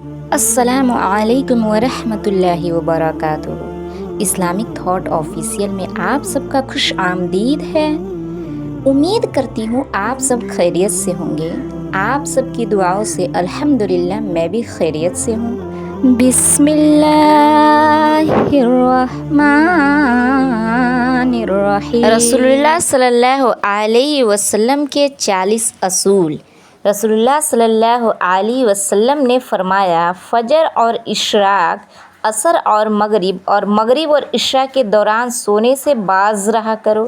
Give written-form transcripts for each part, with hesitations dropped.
السلام علیکم ورحمۃ اللہ وبرکاتہ۔ اسلامک تھاٹ آفیشیل میں آپ سب کا خوش آمدید ہے۔ امید کرتی ہوں آپ سب خیریت سے ہوں گے۔ آپ سب کی دعاؤں سے الحمدللہ میں بھی خیریت سے ہوں۔ بسم اللہ الرحمن الرحیم۔ رسول اللہ صلی اللہ علیہ وسلم کے 40 اصول۔ رسول اللہ صلی اللہ علیہ وسلم نے فرمایا، فجر اور اشراق، عصر اور مغرب اور عشاء کے دوران سونے سے باز رہا کرو۔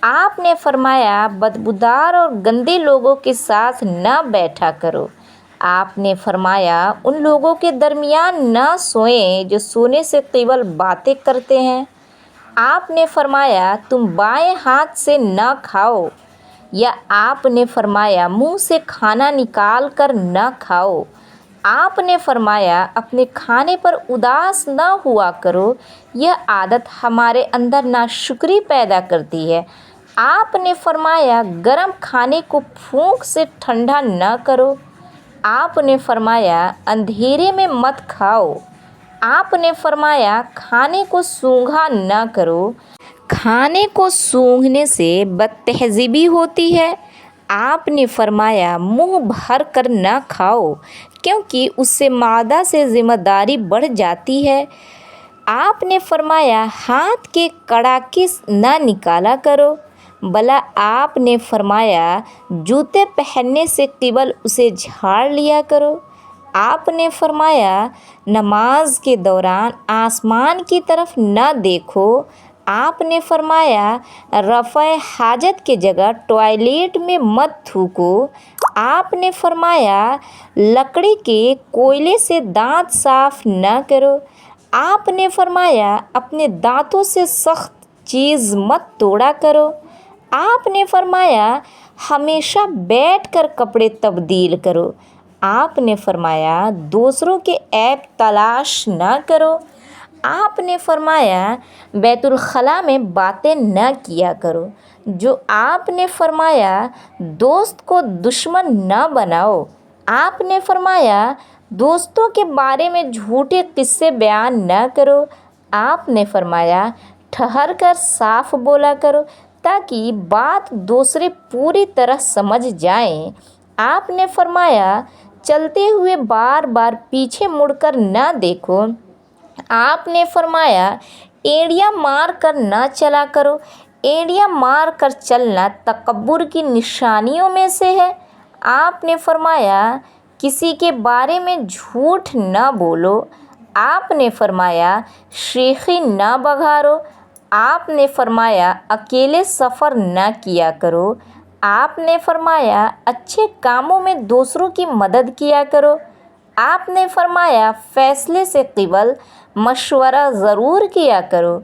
آپ نے فرمایا، بدبودار اور گندے لوگوں کے ساتھ نہ بیٹھا کرو۔ آپ نے فرمایا، ان لوگوں کے درمیان نہ سوئیں جو سونے سے قبل باتیں کرتے ہیں۔ آپ نے فرمایا، تم بائیں ہاتھ سے نہ کھاؤ، یا آپ نے فرمایا، منہ سے کھانا نکال کر نہ کھاؤ۔ آپ نے فرمایا، اپنے کھانے پر اداس نہ ہوا کرو، یہ عادت ہمارے اندر ناشکری پیدا کرتی ہے۔ آپ نے فرمایا، گرم کھانے کو پھونک سے ٹھنڈا نہ کرو۔ آپ نے فرمایا، اندھیرے میں مت کھاؤ۔ آپ نے فرمایا، کھانے کو سونگھا نہ کرو، کھانے کو سونگھنے سے بد تہذیبی ہوتی ہے۔ آپ نے فرمایا، منہ بھر کر نہ کھاؤ، کیونکہ اس سے معدہ سے ذمہ داری بڑھ جاتی ہے۔ آپ نے فرمایا، ہاتھ کے کڑاکے نہ نکالا کرو، بلکہ آپ نے فرمایا، جوتے پہننے سے قبل اسے جھاڑ لیا کرو۔ آپ نے فرمایا، نماز کے دوران آسمان کی طرف نہ دیکھو۔ آپ نے فرمایا، رفع حاجت کی جگہ ٹوائلٹ میں مت تھوکو۔ آپ نے فرمایا، لکڑی کے کوئلے سے دانت صاف نہ کرو۔ آپ نے فرمایا، اپنے دانتوں سے سخت چیز مت توڑا کرو۔ آپ نے فرمایا، ہمیشہ بیٹھ کر کپڑے تبدیل کرو۔ آپ نے فرمایا، دوسروں کے عیب تلاش نہ کرو۔ آپ نے فرمایا، بیت الخلاء میں باتیں نہ کیا کرو۔ جو آپ نے فرمایا، دوست کو دشمن نہ بناؤ۔ آپ نے فرمایا، دوستوں کے بارے میں جھوٹے قصے بیان نہ کرو۔ آپ نے فرمایا، ٹھہر کر صاف بولا کرو تاکہ بات دوسرے پوری طرح سمجھ جائیں۔ آپ نے فرمایا، چلتے ہوئے بار بار پیچھے مڑ کر نہ دیکھو۔ آپ نے فرمایا، اینڑیاں مار کر نہ چلا کرو۔ اینڑیاں مار کر چلنا تکبر کی نشانیوں میں سے ہے۔ آپ نے فرمایا، کسی کے بارے میں جھوٹ نہ بولو۔ آپ نے فرمایا، شیخی نہ بگاڑو۔ آپ نے فرمایا، اکیلے سفر نہ کیا کرو۔ آپ نے فرمایا، اچھے کاموں میں دوسروں کی مدد کیا کرو۔ آپ نے فرمایا، فیصلے سے قبل مشورہ ضرور کیا کرو،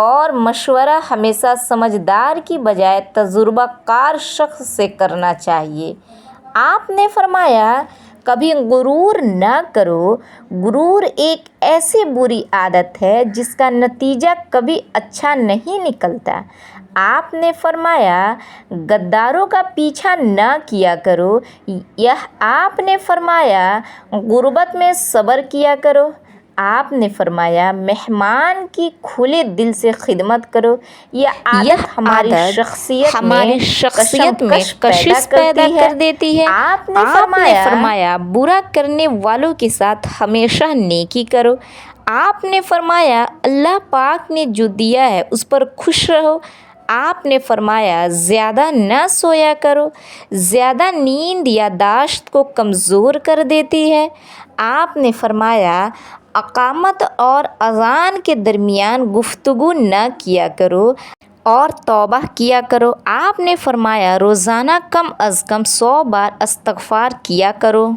اور مشورہ ہمیشہ سمجھدار کی بجائے تجربہ کار شخص سے کرنا چاہیے۔ آپ نے فرمایا، کبھی غرور نہ کرو۔ غرور ایک ایسی بری عادت ہے جس کا نتیجہ کبھی اچھا نہیں نکلتا۔ آپ نے فرمایا، غداروں کا پیچھا نہ کیا کرو۔ آپ نے فرمایا، غربت میں صبر کیا کرو۔ آپ نے فرمایا، مہمان کی کھلے دل سے خدمت کرو۔ یہ عادت ہماری شخصیت میں کشش پیدا کر دیتی ہے۔ آپ نے فرمایا، برا کرنے والوں کے ساتھ ہمیشہ نیکی کرو۔ آپ نے فرمایا، اللہ پاک نے جو دیا ہے اس پر خوش رہو۔ آپ نے فرمایا، زیادہ نہ سویا کرو، زیادہ نیند یادداشت کو کمزور کر دیتی ہے۔ آپ نے فرمایا، اقامت اور اذان کے درمیان گفتگو نہ کیا کرو، اور توبہ کیا کرو۔ آپ نے فرمایا، روزانہ کم از کم 100 بار استغفار کیا کرو۔